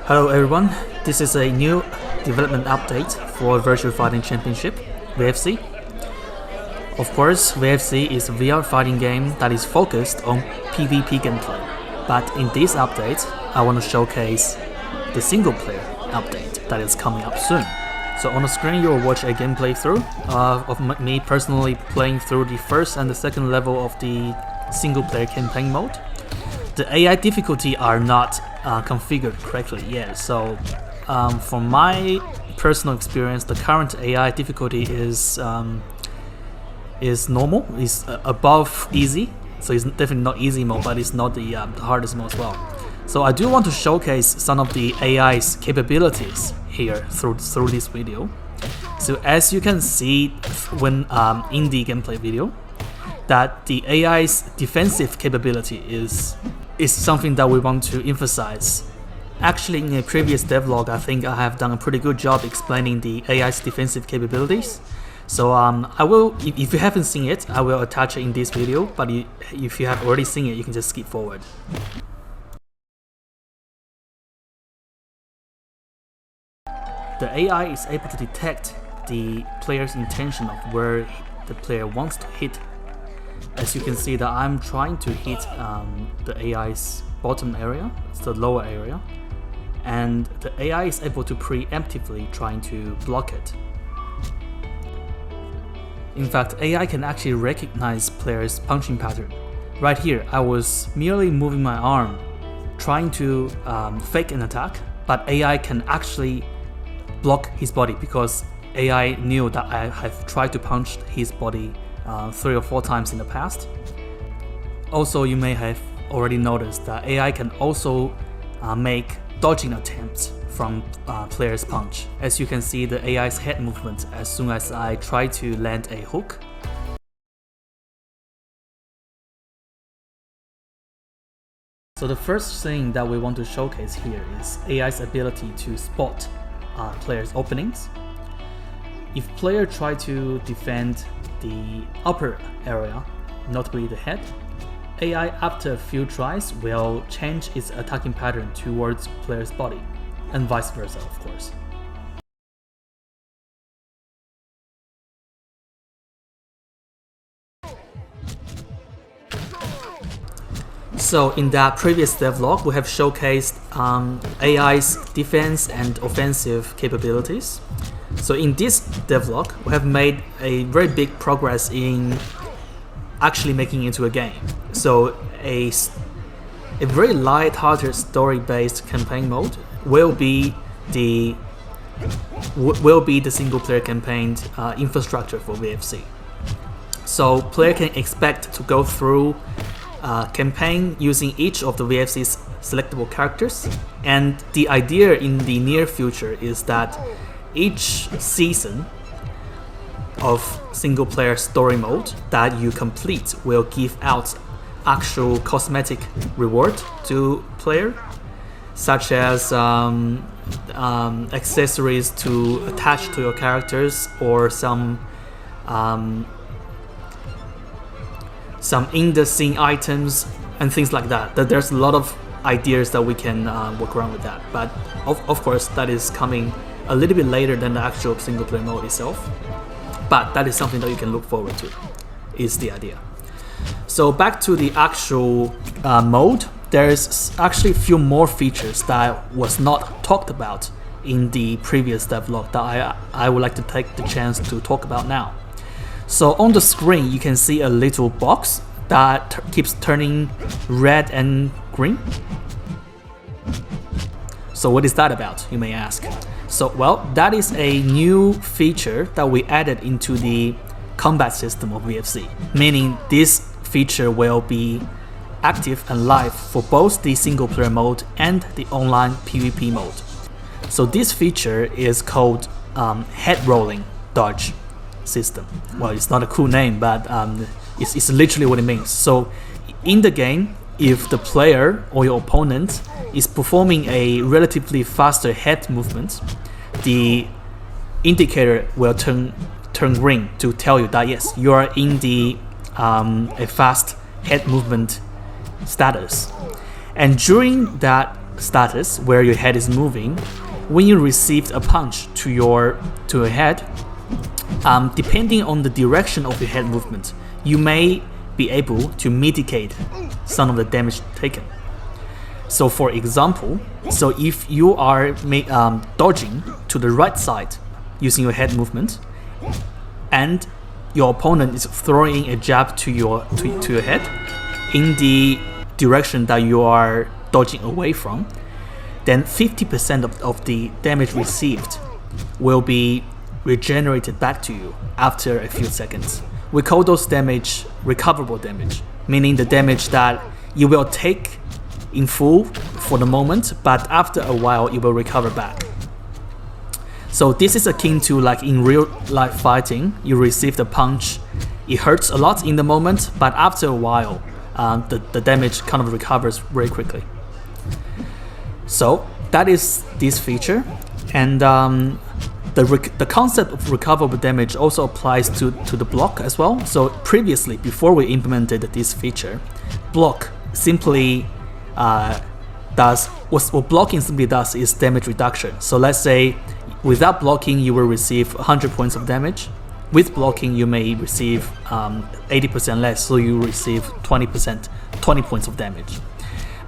Hello everyone, this is a new development update for Virtual Fighting Championship, VFC. Of course, VFC is a VR fighting game that is focused on PvP gameplay. But in this update, I want to showcase the single player update that is coming up soon. So on the screen you will watch a gameplay through of me personally playing through the first and the second level of the single player campaign mode. The AI difficulty are not configured correctly yet, so from my personal experience, the current AI difficulty is normal, is above easy, so it's definitely not easy mode, but it's not the hardest mode as well. So I do want to showcase some of the AI's capabilities here through this video. So as you can see when in the gameplay video, that the AI's defensive capability is something that we want to emphasize. Actually, in a previous devlog, I think I have done a pretty good job explaining the AI's defensive capabilities. So I will, if you haven't seen it, I will attach it in this video, but if you have already seen it, you can just skip forward. The AI is able to detect the player's intention of where the player wants to hit. As you can see that I'm trying to hit the AI's bottom area, it's the lower area, and the AI is able to preemptively trying to block it. In fact, AI can actually recognize players' punching pattern. Right here, I was merely moving my arm, trying to fake an attack, but AI can actually block his body because AI knew that I have tried to punch his body 3 or 4 times in the past. Also, you may have already noticed that AI can also make dodging attempts from player's punch. As you can see the AI's head movement as soon as I try to land a hook. So the first thing that we want to showcase here is AI's ability to spot players' openings. If player try to defend the upper area, notably the head, AI after a few tries will change its attacking pattern towards player's body, and vice versa, of course. So in that previous devlog, we have showcased AI's defense and offensive capabilities. So in this devlog, we have made a very big progress in actually making it into a game. So a very light-hearted story-based campaign mode will be the single-player campaign infrastructure for VFC. So player can expect to go through campaign using each of the VFC's selectable characters, and the idea in the near future is that each season of single-player story mode that you complete will give out actual cosmetic reward to player, such as accessories to attach to your characters, or some in-the-scene items and things like that. There's a lot of ideas that we can work around with that, but of course that is coming a little bit later than the actual single player mode itself, but that is something that you can look forward to, is the idea. So back to the actual mode, there's actually a few more features that was not talked about in the previous devlog that I would like to take the chance to talk about now. So on the screen you can see a little box that keeps turning red and green. So what is that about, you may ask? So well, that is a new feature that we added into the combat system of VFC, meaning this feature will be active and live for both the single player mode and the online PvP mode. So this feature is called head rolling dodge system. Well, it's not a cool name, but it's literally what it means. So in the game, if the player or your opponent is performing a relatively faster head movement, the indicator will turn green to tell you that yes, you are in the a fast head movement status. And during that status where your head is moving, when you received a punch to your head, depending on the direction of your head movement, you may be able to mitigate some of the damage taken. So for example, if you are dodging to the right side using your head movement, and your opponent is throwing a jab to your head in the direction that you are dodging away from, then 50% of the damage received will be regenerated back to you after a few seconds. We call those damage recoverable damage, meaning the damage that you will take in full for the moment, but after a while it will recover back. So this is akin to like in real life fighting, you receive the punch, it hurts a lot in the moment, but after a while, the damage kind of recovers very quickly. So that is this feature, and the concept of recoverable damage also applies to the block as well. So previously, before we implemented this feature, block simply what blocking simply does is damage reduction. So let's say without blocking you will receive 100 points of damage. With blocking you may receive 80% less, so you receive 20 points of damage.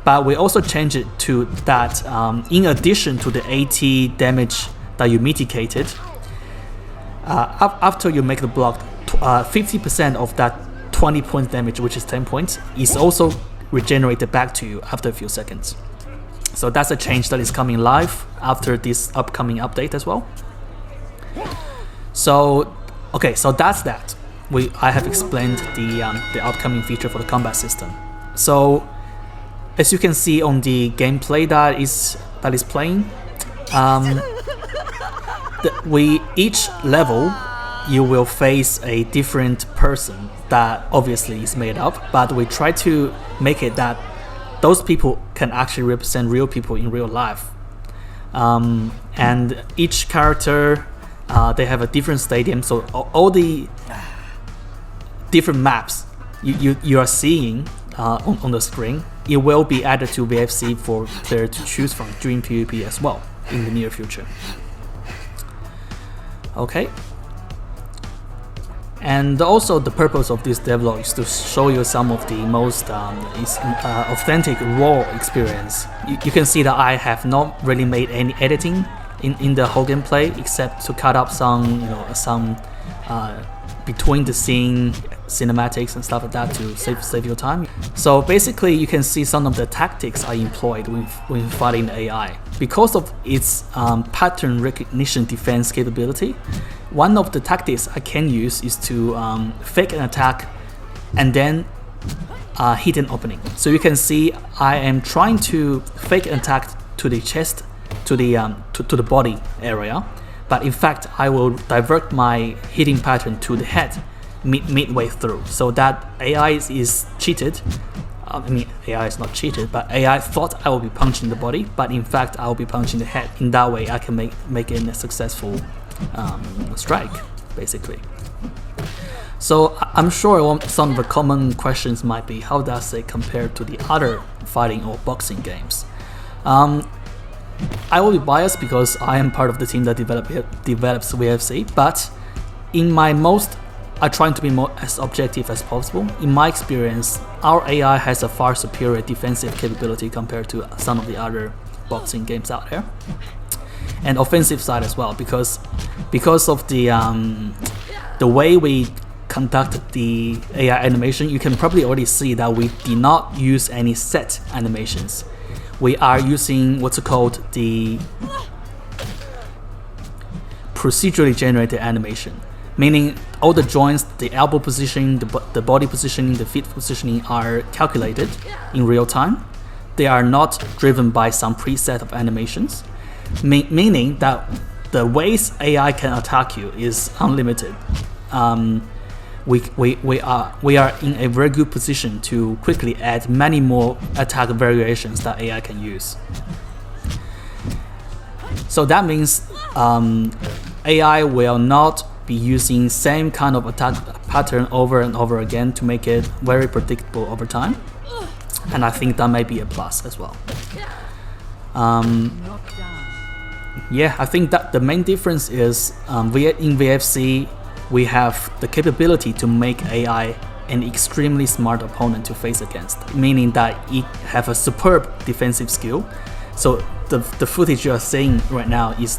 But we also changed it to that in addition to the 80 damage that you mitigated, after you make the block, 50% of that 20 points damage, which is 10 points, is also regenerated back to you after a few seconds. So that's a change that is coming live after this upcoming update as well. So okay, so that's that. I have explained the upcoming feature for the combat system. So as you can see on the gameplay that is playing, each level you will face a different person that obviously is made up, but we try to make it that those people can actually represent real people in real life. And each character, they have a different stadium, so all the different maps you are seeing on the screen, it will be added to VFC for player to choose from during PvP as well in the near future. Okay. And also the purpose of this devlog is to show you some of the most authentic raw experience. You can see that I have not really made any editing in the whole gameplay except to cut up some between the scene cinematics and stuff like that to save your time. So basically you can see some of the tactics I employed when fighting the AI. Because of its pattern recognition defense capability, one of the tactics I can use is to fake an attack and then hit an opening. So you can see I am trying to fake an attack to the chest, to the body area, but in fact I will divert my hitting pattern to the head midway through, so that AI is cheated. I mean, AI is not cheated, but AI thought I will be punching the body, but in fact I will be punching the head. In that way I can make it a successful strike, basically. So I'm sure some of the common questions might be, how does it compare to the other fighting or boxing games? I will be biased because I am part of the team that develops VFC, but I try to be as objective as possible. In my experience, our AI has a far superior defensive capability compared to some of the other boxing games out there, and offensive side as well, because of the way we conduct the AI animation. You can probably already see that we did not use any set animations. We are using what's called the procedurally generated animation, meaning all the joints, the elbow positioning, the body positioning, the feet positioning are calculated in real time. They are not driven by some preset of animations, meaning that the ways AI can attack you is unlimited. We are in a very good position to quickly add many more attack variations that AI can use. So that means AI will not be using same kind of attack pattern over and over again to make it very predictable over time, and I think that may be a plus as well. Yeah, I think that the main difference is in VFC, we have the capability to make AI an extremely smart opponent to face against, meaning that it have a superb defensive skill. So the footage you are seeing right now is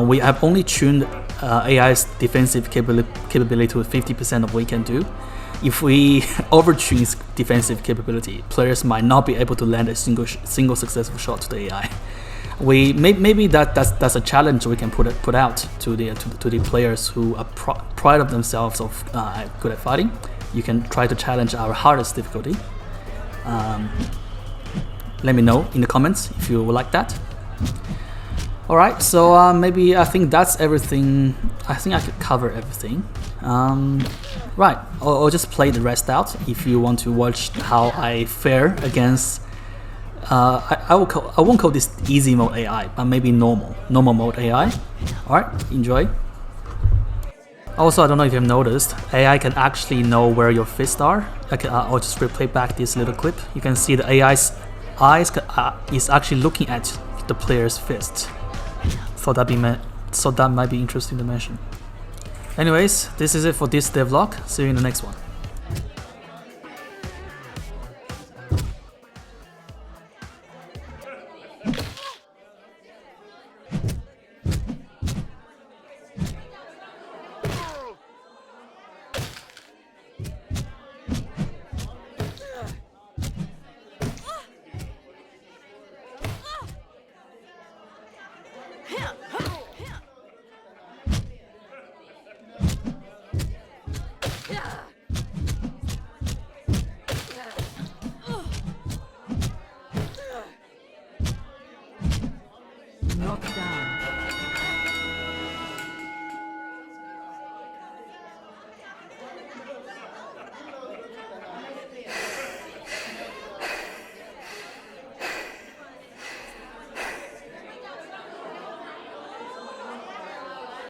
we have only tuned AI's defensive capability to 50% of what it can do. If we overtune its defensive capability, players might not be able to land a single successful shot to the AI. Maybe that's a challenge we can put out to the players who are pride of themselves of good at fighting. You can try to challenge our hardest difficulty. Let me know in the comments if you would like that. Alright, so maybe I think that's everything. I think I could cover everything. Right, I'll just play the rest out if you want to watch how I fare against I won't call this easy mode AI, but maybe normal mode AI. Alright, enjoy. Also, I don't know if you've noticed, AI can actually know where your fists are. I'll just replay back this little clip. You can see the AI's eyes is actually looking at the player's fist. So that might be interesting to mention. Anyways, this is it for this devlog. See you in the next one. Knockdown.